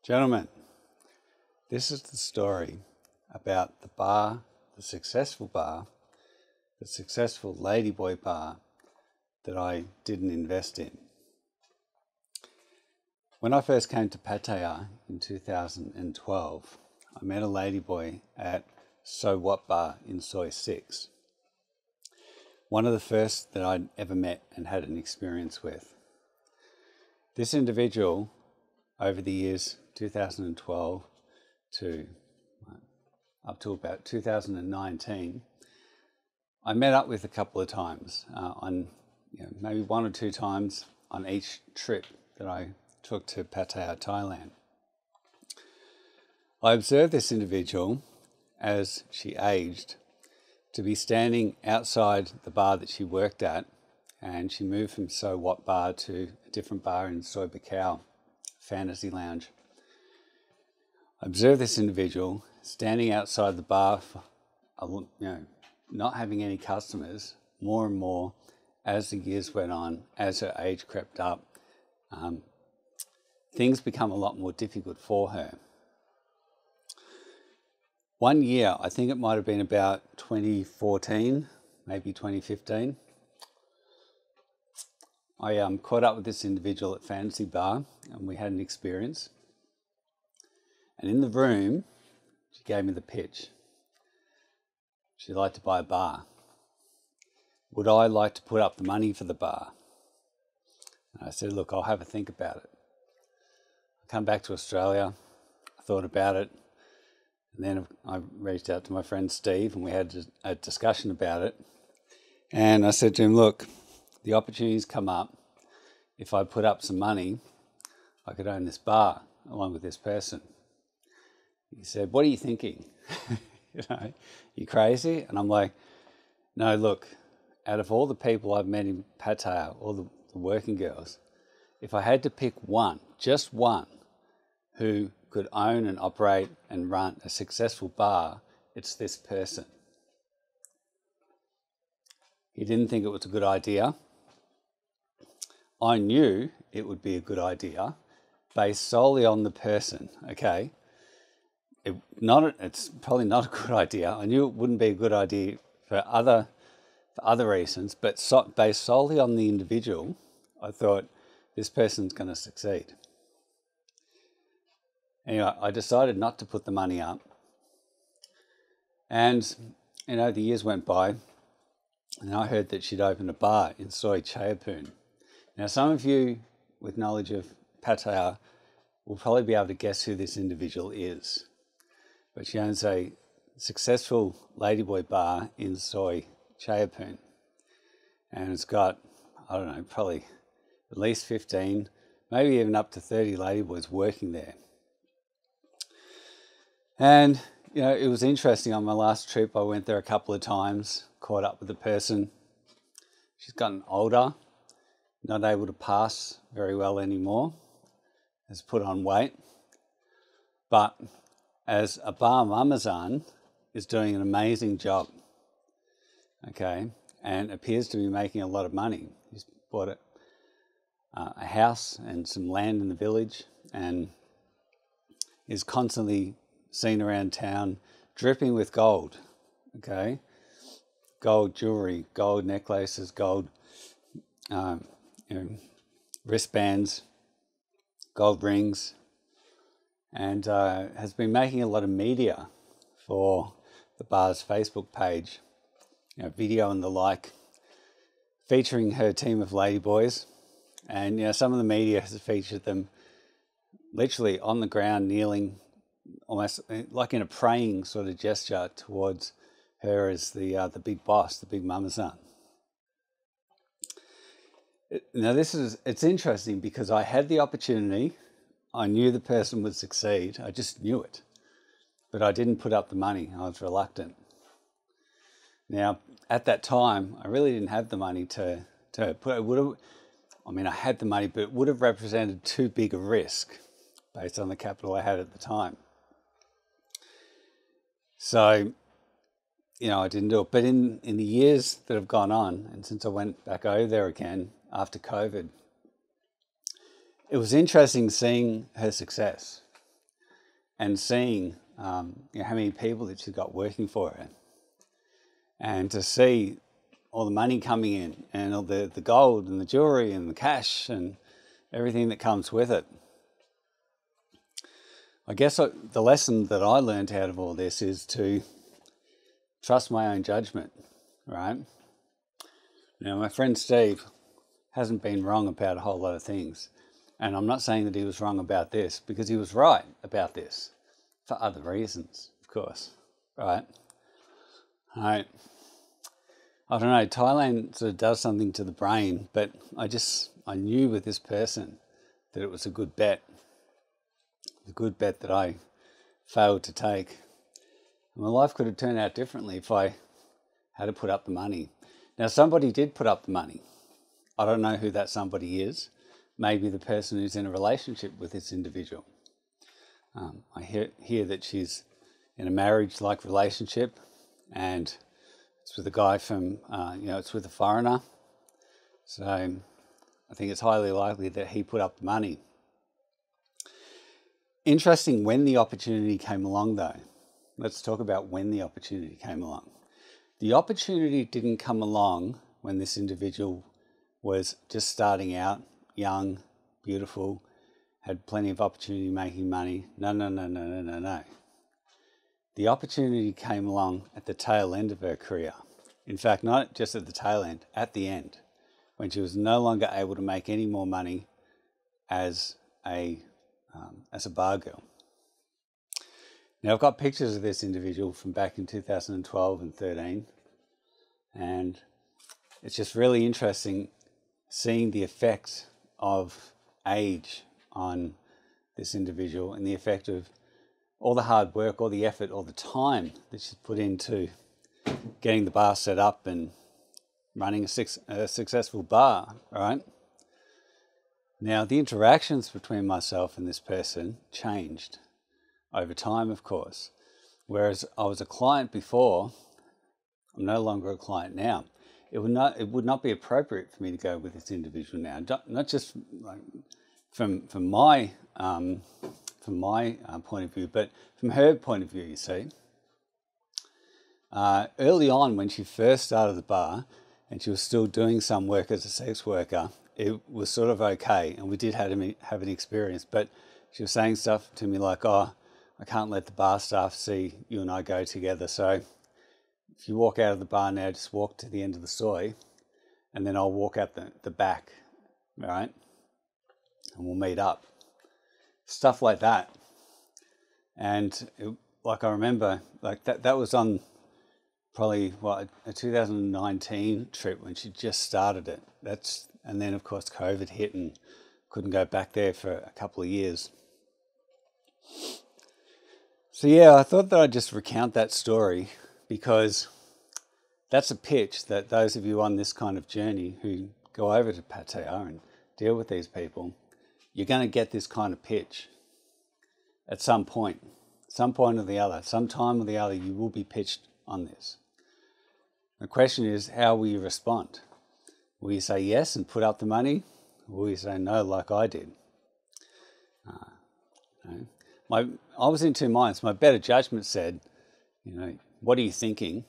Gentlemen, this is the story about the bar, the successful ladyboy bar that I didn't invest in. When I first came to Pattaya in 2012, I met a ladyboy at So What Bar in Soi 6. One of the first that I'd ever met and had an experience with. This individual, over the years 2012 to up to about 2019, I met up with a couple of times, maybe one or two times on each trip that I took to Pattaya, Thailand. I observed this individual as she aged to be standing outside the bar that she worked at, and she moved from So What Bar to a different bar in Soi Buakhao, Fantasy Lounge. I observed this individual standing outside the bar, not having any customers, more and more as the years went on, as her age crept up. Things become a lot more difficult for her. One year, I think it might have been about 2014, maybe 2015, I caught up with this individual at Fantasy Bar and we had an experience. And in the room, she gave me the pitch. She'd like to buy a bar. Would I like to put up the money for the bar? And I said, look, I'll have a think about it. I come back to Australia, I thought about it, and then I reached out to my friend Steve and we had a discussion about it. And I said to him, look, the opportunities come up. If I put up some money, I could own this bar along with this person. He said, what are you thinking? You crazy? And I'm like, no, look, out of all the people I've met in Pattaya, all the working girls, if I had to pick one, just one, who could own and operate and run a successful bar, it's this person. He didn't think it was a good idea. I knew it would be a good idea based solely on the person, okay? It's probably not a good idea. I knew it wouldn't be a good idea for other reasons, but based solely on the individual, I thought this person's going to succeed. Anyway, I decided not to put the money up. And, the years went by and I heard that she'd opened a bar in Soi Chayapun. Now, some of you with knowledge of Pattaya will probably be able to guess who this individual is. But she owns a successful ladyboy bar in Soi Chayapun. And it's got, probably at least 15, maybe even up to 30 ladyboys working there. And, it was interesting. On my last trip, I went there a couple of times, caught up with the person. She's gotten older, not able to pass very well anymore, has put on weight. But as a bar mamazan, is doing an amazing job, okay, and appears to be making a lot of money. He's bought a house and some land in the village and is constantly seen around town dripping with gold, okay? Gold jewelry, gold necklaces, gold wristbands, gold rings, and has been making a lot of media for the bar's Facebook page, video and the like, featuring her team of ladyboys. And some of the media has featured them literally on the ground, kneeling, almost like in a praying sort of gesture towards her as the big boss, the big mamazan. Now it's interesting because I had the opportunity. I knew the person would succeed. I just knew it. But I didn't put up the money. I was reluctant. Now, at that time, I really didn't have the money to put. I had the money, but it would have represented too big a risk based on the capital I had at the time. So, I didn't do it. But in the years that have gone on, and since I went back over there again after COVID, it was interesting seeing her success. and seeing how many people that she's got working for her, and to see all the money coming in and all the gold and the jewelry and the cash and everything that comes with it. I guess the lesson that I learned out of all this is to trust my own judgment, right? Now, my friend Steve hasn't been wrong about a whole lot of things. And I'm not saying that he was wrong about this, because he was right about this for other reasons, of course, right? I don't know, Thailand sort of does something to the brain, but I knew with this person that it was a good bet. A good bet that I failed to take. And my life could have turned out differently if I had to put up the money. Now, somebody did put up the money. I don't know who that somebody is. Maybe the person who's in a relationship with this individual. I hear that she's in a marriage-like relationship, and it's with a guy from, it's with a foreigner. So I think it's highly likely that he put up the money. Interesting when the opportunity came along, though. Let's talk about when the opportunity came along. The opportunity didn't come along when this individual was just starting out, young, beautiful, had plenty of opportunity making money. No. The opportunity came along at the tail end of her career. In fact, not just at the tail end, at the end, when she was no longer able to make any more money as a bar girl. Now, I've got pictures of this individual from back in 2012 and 13, and it's just really interesting seeing the effect of age on this individual and the effect of all the hard work, all the effort, all the time that she's put into getting the bar set up and running a successful bar, right? Now, the interactions between myself and this person changed over time, of course. Whereas I was a client before, I'm no longer a client now. It would not be appropriate for me to go with this individual now. Not just like from my point of view, but from her point of view. You see, early on when she first started the bar, and she was still doing some work as a sex worker, it was sort of okay, and we did have an experience. But she was saying stuff to me like, "Oh, I can't let the bar staff see you and I go together, so if you walk out of the bar now, just walk to the end of the soy, and then I'll walk out the back, right? And we'll meet up." Stuff like that. And I remember, that was on probably a 2019 trip when she just started it. And then of course COVID hit and couldn't go back there for a couple of years. So yeah, I thought that I'd just recount that story, because that's a pitch that those of you on this kind of journey who go over to Pattaya and deal with these people, you're going to get this kind of pitch at some point or the other. Some time or the other, you will be pitched on this. The question is, how will you respond? Will you say yes and put up the money? Or will you say no like I did? I was in two minds. My better judgment said, what are you thinking?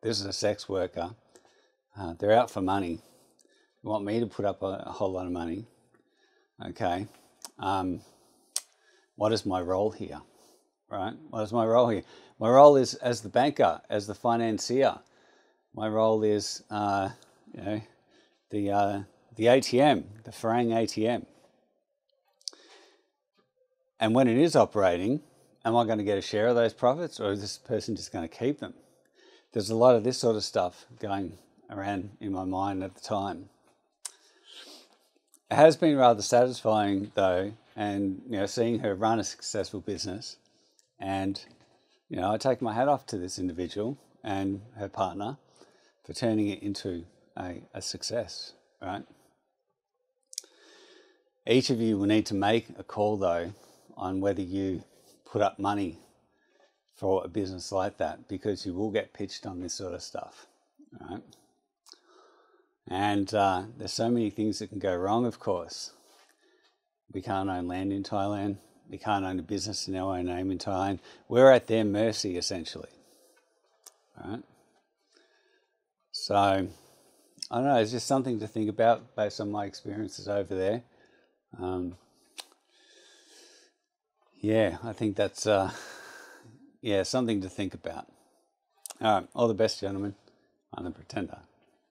This is a sex worker. They're out for money. You want me to put up a whole lot of money? Okay. What is my role here? Right? What is my role here? My role is as the banker, as the financier. My role is, the ATM, the Farang ATM. And when it is operating, am I going to get a share of those profits, or is this person just going to keep them? There's a lot of this sort of stuff going around in my mind at the time. It has been rather satisfying though, and seeing her run a successful business, and I take my hat off to this individual and her partner for turning it into a success, right? Each of you will need to make a call though on whether you put up money for a business like that, because you will get pitched on this sort of stuff, right? And there's so many things that can go wrong, of course. We can't own land in Thailand. we can't own a business in our own name in Thailand. We're at their mercy, essentially. All right? So, I don't know, it's just something to think about based on my experiences over there. Yeah, I think that's, something to think about. All right, all the best, gentlemen. I'm the Pretender.